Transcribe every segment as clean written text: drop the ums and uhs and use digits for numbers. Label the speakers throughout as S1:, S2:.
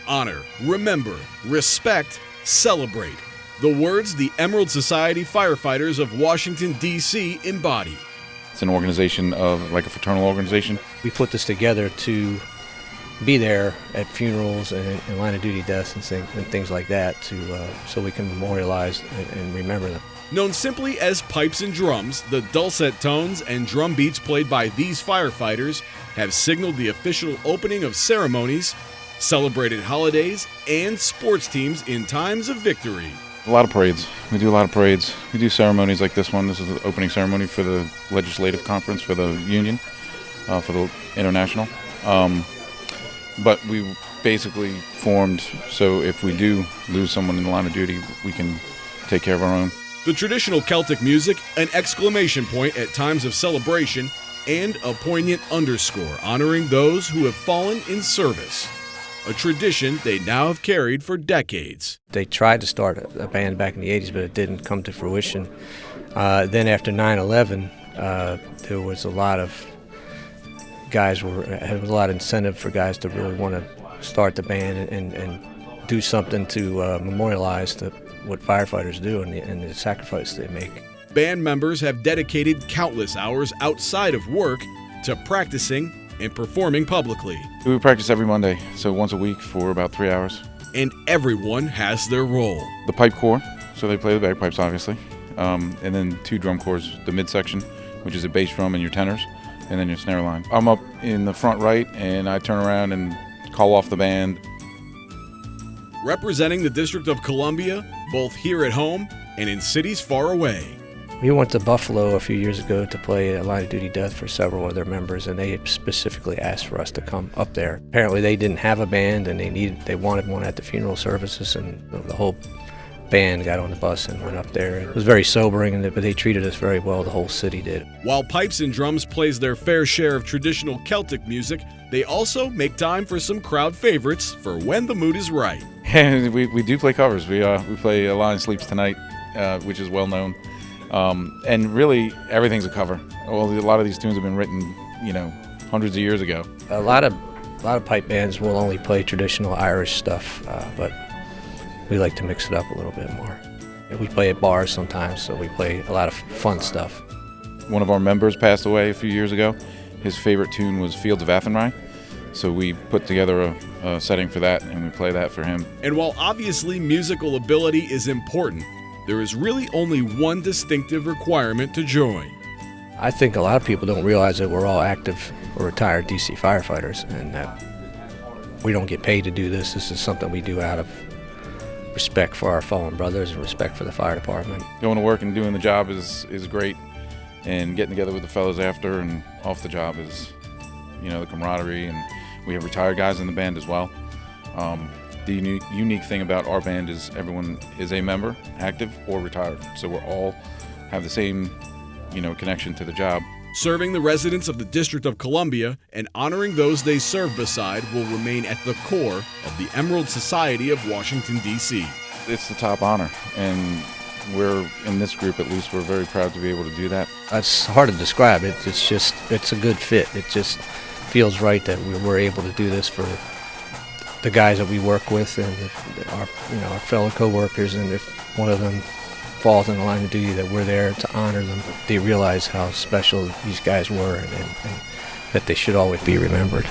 S1: honor, remember, respect, celebrate. The words the Emerald Society Firefighters of Washington, D.C. embody.
S2: It's an organization of, like a fraternal organization.
S3: We put this together to be there at funerals and line of duty deaths and things like that so we can memorialize and remember them.
S1: Known simply as pipes and drums, the dulcet tones and drum beats played by these firefighters have signaled the official opening of ceremonies, celebrated holidays, and sports teams in times of victory.
S2: A lot of parades. We do a lot of parades. We do ceremonies like this one. This is the opening ceremony for the legislative conference for the union, for the international. But we basically formed so if we do lose someone in the line of duty, we can take care of our own.
S1: The traditional Celtic music, an exclamation point at times of celebration, and a poignant underscore honoring those who have fallen in service. A tradition they now have carried for decades.
S3: They tried to start a band back in the 80s, but it didn't come to fruition. Then after 9/11, there was a lot of incentive for guys to really want to start the band and do something to memorialize what firefighters do and the sacrifice they make.
S1: Band members have dedicated countless hours outside of work to practicing and performing publicly.
S2: We practice every Monday, so once a week for about 3 hours.
S1: And everyone has their role.
S2: The pipe corps, so they play the bagpipes obviously, and then 2 drum corps, the midsection, which is a bass drum and your tenors, and then your snare line. I'm up in the front right, and I turn around and call off the band.
S1: Representing the District of Columbia, both here at home and in cities far away.
S3: We went to Buffalo a few years ago to play a line of duty death for several of their members, and they specifically asked for us to come up there. Apparently they didn't have a band, and they wanted one at the funeral services, and the whole band got on the bus and went up there. It was very sobering, but they treated us very well, the whole city did.
S1: While Pipes and Drums plays their fair share of traditional Celtic music, they also make time for some crowd favorites for when the mood is right.
S2: we do play covers. We play A Lion Sleeps Tonight, which is well known. And really, everything's a cover. Well, a lot of these tunes have been written, hundreds of years ago.
S3: A lot of pipe bands will only play traditional Irish stuff, but we like to mix it up a little bit more. We play at bars sometimes, so we play a lot of fun stuff.
S2: One of our members passed away a few years ago. His favorite tune was Fields of Athenry, so we put together a setting for that, and we play that for him.
S1: And while obviously musical ability is important, there is really only one distinctive requirement to join.
S3: I think a lot of people don't realize that we're all active or retired DC firefighters, and that we don't get paid to do this. This is something we do out of respect for our fallen brothers and respect for the fire department.
S2: Going to work and doing the job is great, and getting together with the fellows after and off the job is, the camaraderie, and we have retired guys in the band as well. The unique thing about our band is everyone is a member, active or retired, so we're all have the same, connection to the job.
S1: Serving the residents of the District of Columbia and honoring those they serve beside will remain at the core of the Emerald Society of Washington, D.C.
S2: It's the top honor, and we're, in this group at least, we're very proud to be able to do that.
S3: It's hard to describe. It's a good fit. It just feels right that we're able to do this for the guys that we work with and our fellow co-workers, and if one of them falls in the line of duty, that we're there to honor them. They realize how special these guys were and that they should always be remembered.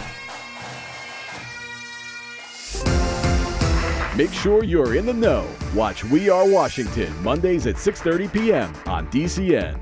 S1: Make sure you're in the know. Watch We Are Washington Mondays at 6:30 p.m. on DCN.